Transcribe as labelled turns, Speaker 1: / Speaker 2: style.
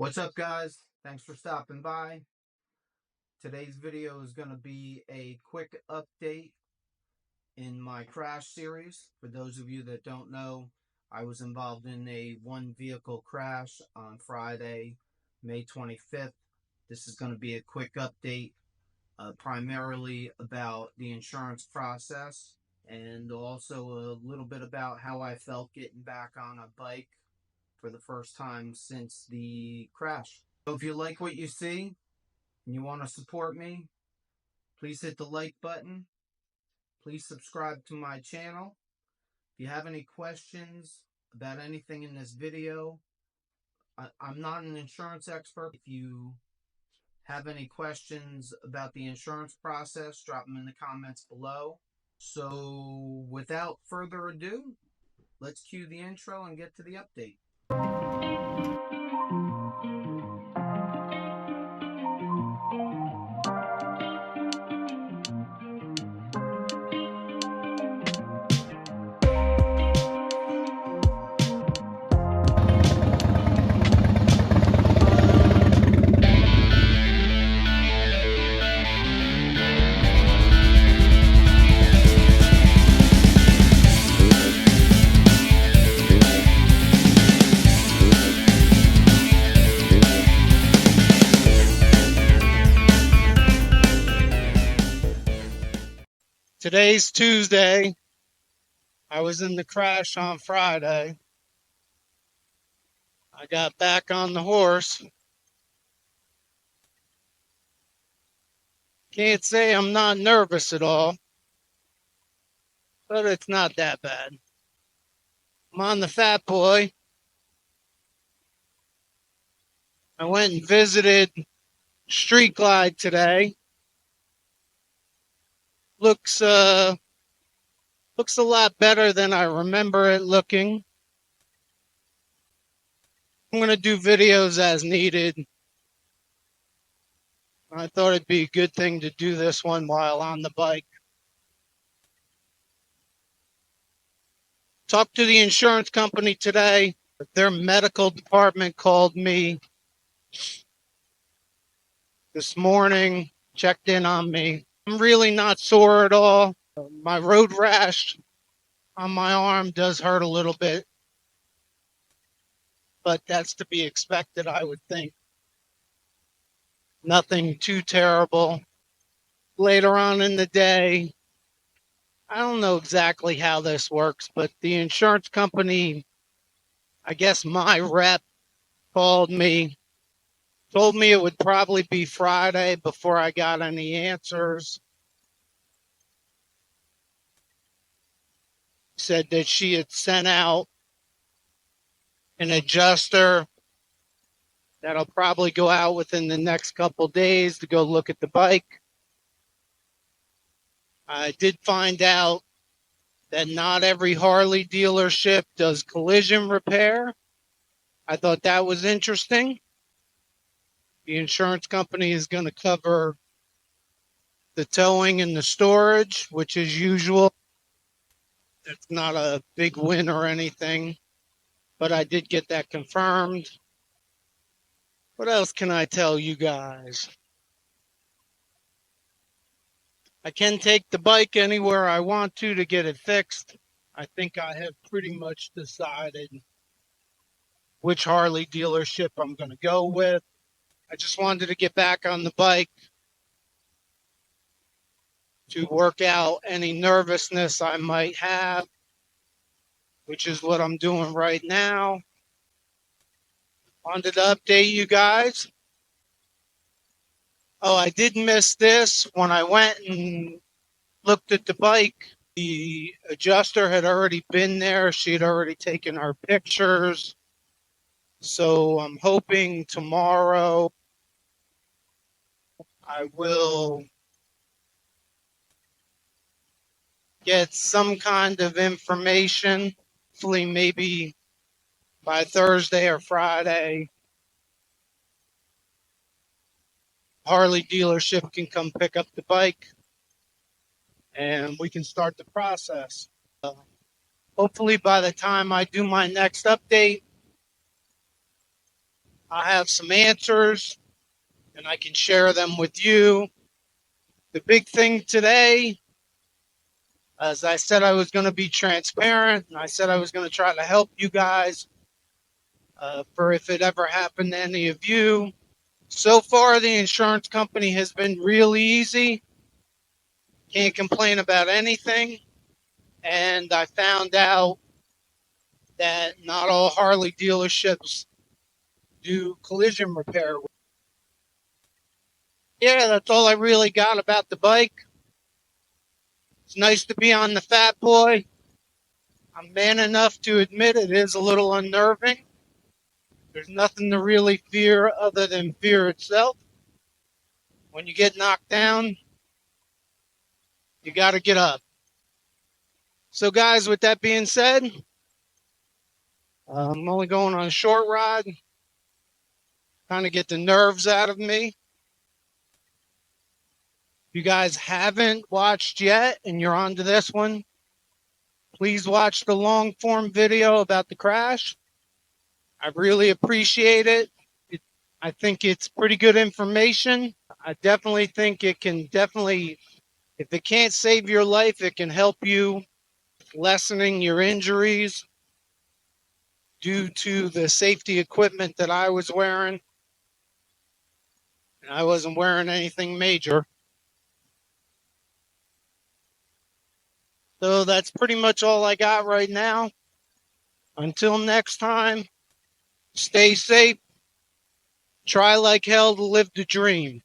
Speaker 1: What's up, guys? Thanks for stopping by. Today's video is going to be a quick update in my crash series. For those of you that don't know, I was involved in a one vehicle crash on Friday, May 25th. This is going to be a quick update, primarily about the insurance process and also a little bit about how I felt getting back on a bike for the first time since the crash. So if you like what you see and you want to support me, please hit the like button. Please subscribe to my channel. If you have any questions about anything in this video, I'm not an insurance expert. If you have any questions about the insurance process, drop them in the comments below. So without further ado, let's cue the intro and get to the update.
Speaker 2: Today's Tuesday. I was in the crash on Friday. I got back on the horse. Can't say I'm not nervous at all, but it's not that bad. I'm on the Fat Boy. I went and visited Street Glide today. Looks a lot better than I remember it looking. I'm going to do videos as needed. I thought it'd be a good thing to do this one while on the bike. Talked to the insurance company today. Their medical department called me this morning, checked in on me. I'm really not sore at all. My road rash on my arm does hurt a little bit, but that's to be expected, I would think. Nothing too terrible. Later on in the day, I don't know exactly how this works, but the insurance company, I guess my rep called me, told me it would probably be Friday before I got any answers. Said that she had sent out an adjuster that'll probably go out within the next couple days to go look at the bike. I did find out that not every Harley dealership does collision repair. I thought that was interesting. The insurance company is going to cover the towing and the storage, which is usual. It's not a big win or anything, but I did get that confirmed. What else can I tell you guys? I can take the bike anywhere I want to get it fixed. I think I have pretty much decided which Harley dealership I'm going to go with. I just wanted to get back on the bike to work out any nervousness I might have, which is what I'm doing right now. Wanted to update you guys. Oh, I did miss this. When I went and looked at the bike, the adjuster had already been there. She had already taken our pictures. So I'm hoping tomorrow I will get some kind of information. Hopefully maybe by Thursday or Friday, Harley dealership can come pick up the bike and we can start the process. Hopefully by the time I do my next update, I have some answers and I can share them with you. The big thing today, as I said, I was going to be transparent and I said I was going to try to help you guys for if it ever happened to any of you. So far, the insurance company has been really easy. Can't complain about anything. And I found out that not all Harley dealerships do collision repair. Yeah, that's all I really got about the bike. It's nice to be on the Fat Boy. I'm man enough to admit it is a little unnerving. There's nothing to really fear other than fear itself. When you get knocked down, you got to get up. So, guys, with that being said, I'm only going on a short ride, kind of get the nerves out of me. If you guys haven't watched yet and you're onto this one, please watch the long form video about the crash. I really appreciate it. I think it's pretty good information. I definitely think it can if it can't save your life, it can help you lessening your injuries due to the safety equipment that I was wearing. And I wasn't wearing anything major. So that's pretty much all I got right now. Until next time, stay safe. Try like hell to live the dream.